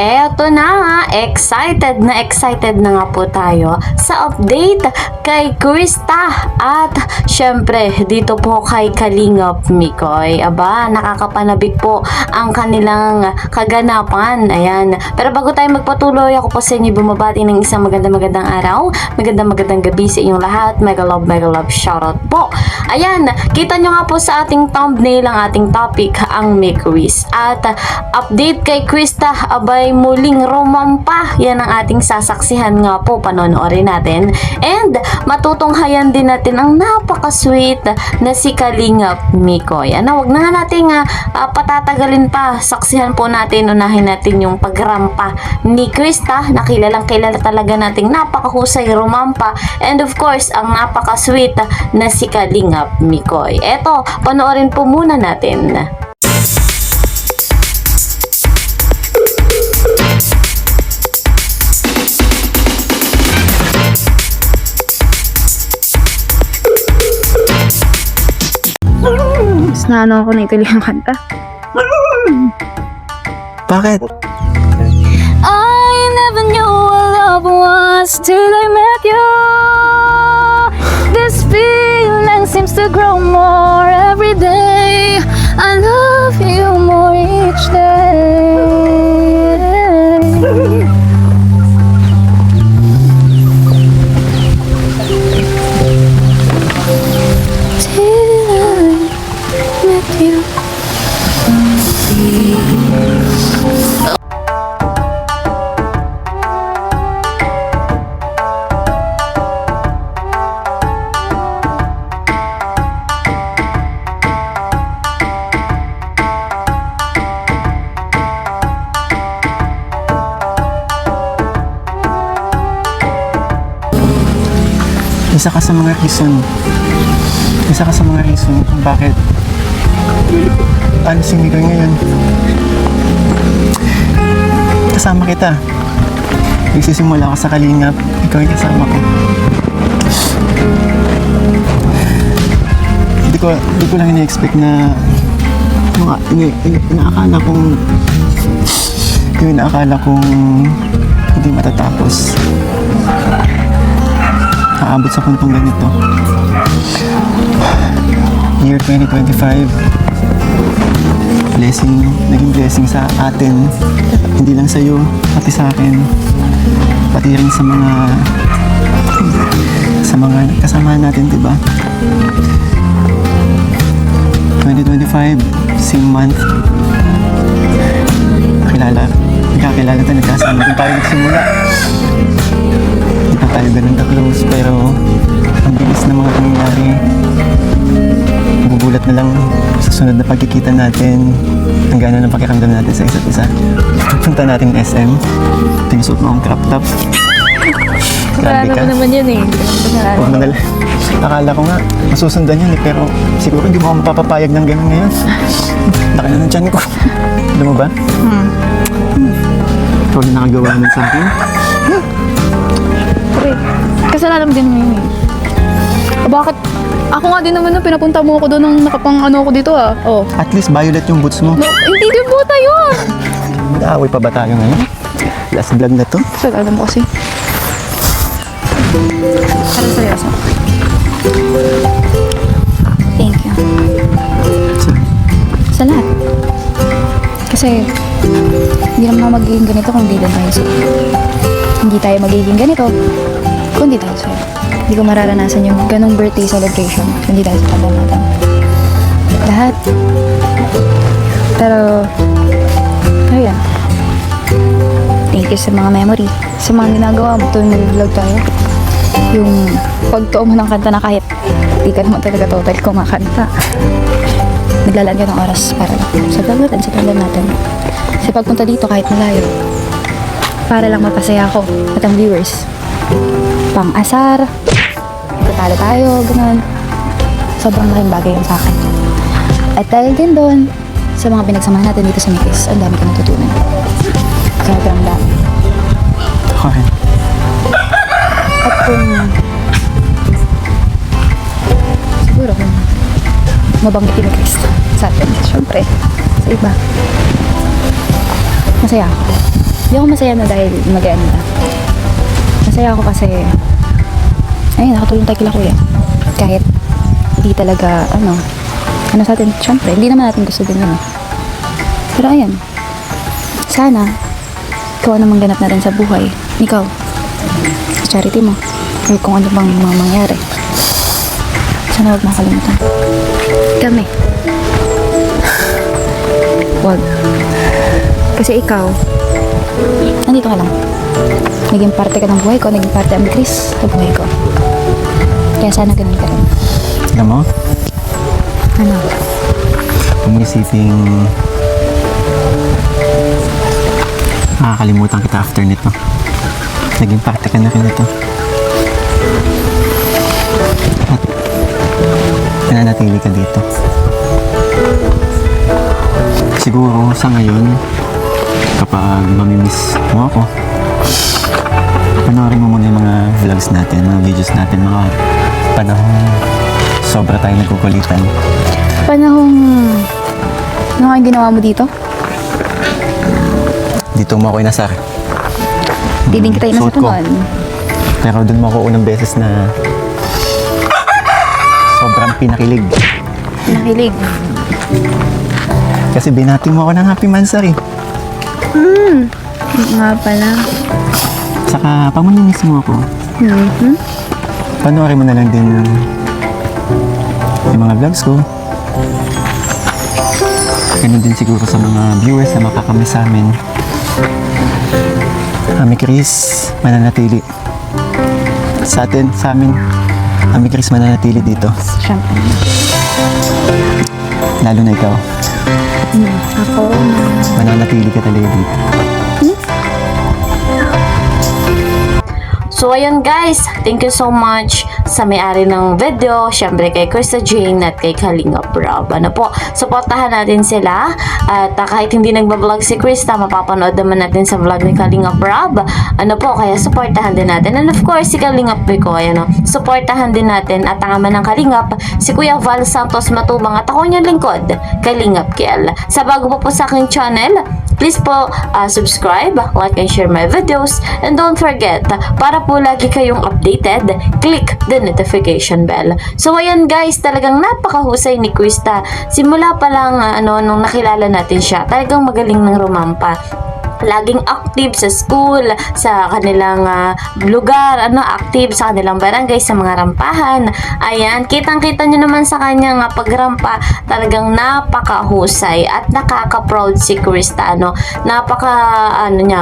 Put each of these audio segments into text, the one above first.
Eto na nga, excited na nga po tayo sa update kay Krista at syempre dito po kay Kalingap Mikoy. Aba, nakakapanabik po ang kanilang kaganapan. Ayan. Pero bago tayo magpatuloy, ako po sa inyo bumabati ng isang magandang araw, magandang gabi sa inyong lahat. Mega love shoutout po. Ayan, kita nyo nga po sa ating thumbnail ang ating topic, ang Mikoys. At update kay Krista, abay muling rumampa. Yan ang ating sasaksihan nga po, panonoorin natin. And matutunghayan din natin ang napaka-sweet na si Kalingap Mikoy. Ano, wag na nga natin patatagalin pa. Saksihan po natin, unahin natin yung pagrampa ni Krista, na kilalang kilala talaga nating napakahusay rumampa. And of course, ang napaka-sweet na si Kalingap Mikoy. Eto, panoorin po muna natin. Mas na ako na ituloy ang kanta. Bakit? I never knew what love was till I met you. This feeling seems to grow more every day. I love you more each day. Isa ka sa mga reason kung bakit si Mikoy ngayon. Kasama kita. Nagsisimula ako sa Kalingap, ikaw ay kasama ko. Hindi ko lang ina-expect na inaakala kong hindi matatapos. Aabot sa puntong ganito. Year 2025, naging blessing sa atin, hindi lang sa iyo, pati sa akin, pati rin sa mga kasama natin, diba? 2025, same month, nagkakilala tayo, nagkasama din tayo nagsimula. Hindi pa tayo ganun ka-close, pero ang bilis na mga nangyayari. Magugulat na lang sa sunod na pagkikita natin, ang gano'n ng pakiramdam natin sa isa't isa. Punta natin ng SM, tinusot mo ang crop top. Grabe ka. Naman yun eh. Huwag mo nalang. Akala ko nga, masusundan yun eh, pero siguro hindi mo ako mapapapayag ng gano'n ngayon. Laki na ng tiyan ko. Alam mo ba? Ikaw na nakagawa nun sa akin. Kasalanan din mo yun eh. Bakit? Ako nga din naman nung pinapunta mo ako doon nang nakapang ano ako dito ah. Oh. At least violet yung boots mo. No, hindi din buta yun! Mag-aaway pa ba tayo ngayon? Last vlog na to. Alam mo kasi. Para seryoso. Thank you. Sa lahat. Kasi hindi naman ako magiging ganito kung hindi lang tayo sa'yo. Hindi tayo magiging ganito kung hindi tayo sa'yo. Hindi ko mararanasan yung ganong birthday celebration kung hindi tayo sa tabi natin. Lahat. Pero ayun. Thank you sa mga memory, sa mga ginagawa mo tuwing nag-vlog tayo. Yung pagtuo mo ng kanta na kahit di ka naman talaga total kumakanta. Naglalaan ka ng oras para sa vlog natin, sa vlog natin. Sa pagpunta dito kahit malayo. Para lang mapasaya ako at ang viewers. Pang-asar, tatalo tayo, gano'n. Sobrang malaking bagay yun sa akin. At dahil din doon, sa mga pinagsamahan natin dito sa Mikoys, ang dami ko natutunan. Sobrang dami. Okay. At kung siguro kung mabanggitin ni Krista sa atin, syempre, sa iba, masaya ako. Hindi ako masaya na dahil mag-ano na. Masaya ako kasi, ayun, nakatulong tayo kila kuya. Kahit hindi talaga, ano sa atin, syempre, hindi naman natin gusto din yun. Pero ayan, sana, ikaw naman ganap na rin sa buhay. Ikaw, sa charity mo, or kung ano bang mga mangyari. Sana huwag makalimutan. Kami. Huwag. Kasi ikaw, nandito ka lang. Naging parte ka ng buhay ko, naging parte ang Chris sa buhay ko. Kaya sana ganun ka rin. Alam mo, Ano? kung isiping makakalimutan kita after nito. Naging parte ka na rin ito. At nananatili ka dito. Siguro sa ngayon, kapag mamimiss mo ako, panoorin mo muna yung mga vlogs natin, mga videos natin, mga panahon sobra tayo nagkukulitan. Panahong, ano kayong ginawa mo dito? Dito mo ako inasar. Diding kita inasar Suot ko. noon. Pero dun mo ako unang beses na sobrang pinakilig. Nakilig. Kasi binati mo ako ng happy mansari. Nga pala. Saka pamamimiss mo ako. Panoorin mo na lang din yung mga vlogs ko. Ganun din siguro sa mga viewers na makakamiss sa amin. Ami Chris, mananatili. Sa amin, Ami Chris mananatili dito. Siyempre. Lalo na ikaw. Ako, Mananatili ka talaga dito. So ayan guys, thank you so much sa may-ari ng video, syempre kay Krista Jane at kay Kalingap Rob. Ano po, supportahan natin sila at kahit hindi nagbablog si Krista, mapapanood naman natin sa vlog ni Kalingap Rob. Ano po, kaya supportahan din natin. And of course, si Kalingap ko, ayan o, supportahan din natin at ang ama ng Kalingap, si Kuya Val Santos Matubang at ako niyang lingkod, Kalingap Kiel. Sa bago po sa aking channel, please po subscribe, like and share my videos, and don't forget, para po lagi kayong updated, click the notification bell. So ayan guys, talagang napakahusay ni Krista. Simula pa lang nung nakilala natin siya, talagang magaling ng rumampa. Laging active sa school, sa kanilang lugar, active sa kanilang barangay, sa mga rampahan. Ayan, kitang-kita nyo naman sa kanyang pagrampa, talagang napakahusay at nakaka-proud si Krista,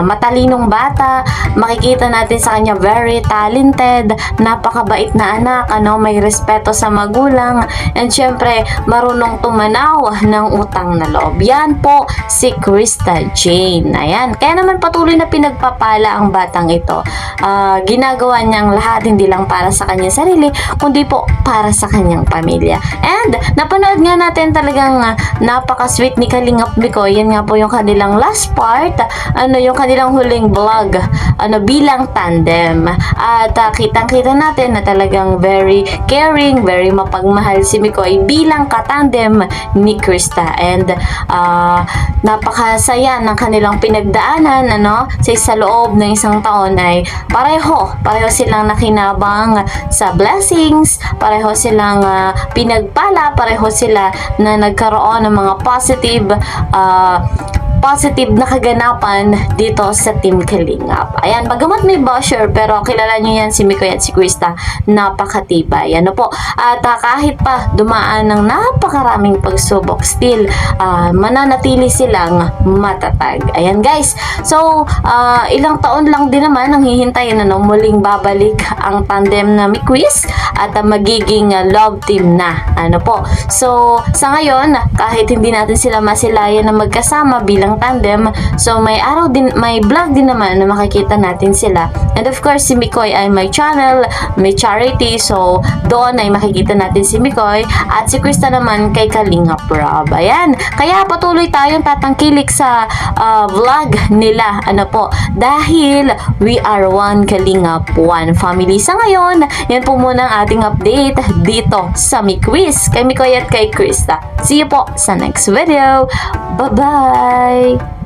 matalinong bata. Makikita natin sa kanya very talented, napakabait na anak, may respeto sa magulang, and syempre, marunong tumanaw ng utang na loob. Yan po si Krista Jane. Ayan, kaya naman patuloy na pinagpapala ang batang ito. Ginagawa niyang lahat hindi lang para sa kanyang sarili, kundi po para sa kanyang pamilya. And napanood nga natin talagang napaka-sweet ni Kalingap Mikoy. Yan nga po yung kanilang last part, yung kanilang huling vlog, bilang tandem. At kitang-kita natin na talagang very caring, very mapagmahal si Mikoy bilang katandem ni Krista. And napakasaya ng kanilang pinagdaanan sa loob ng isang taon ay pareho silang nakinabang sa blessings, pareho silang pinagpala, pareho sila na nagkaroon ng mga positive na kaganapan dito sa Team Kalingap. Ayan, bagamat may basher, pero kilala nyo yan si Mikoy at si Krista, napakatibay. At kahit pa dumaan ng napakaraming pagsubok, still mananatili silang matatag. Ayan guys, so ilang taon lang din naman ang hihintayin muling babalik ang tandem na Mikwis at magiging love team na. So sa ngayon, kahit hindi natin sila masilayan na magkasama bilang tandem, so may vlog din naman na makikita natin sila. And of course, si Mikoy ay may channel, may charity, so doon ay makikita natin si Mikoy at si Krista naman kay Kalingap Rob. Ayan, kaya patuloy tayong tatangkilik sa vlog nila, dahil we are one Kalingap, one family. Sa ngayon, yan po muna ang ating update dito sa Mikwis, kay Mikoy at kay Krista. See you po sa next video. Bye-bye!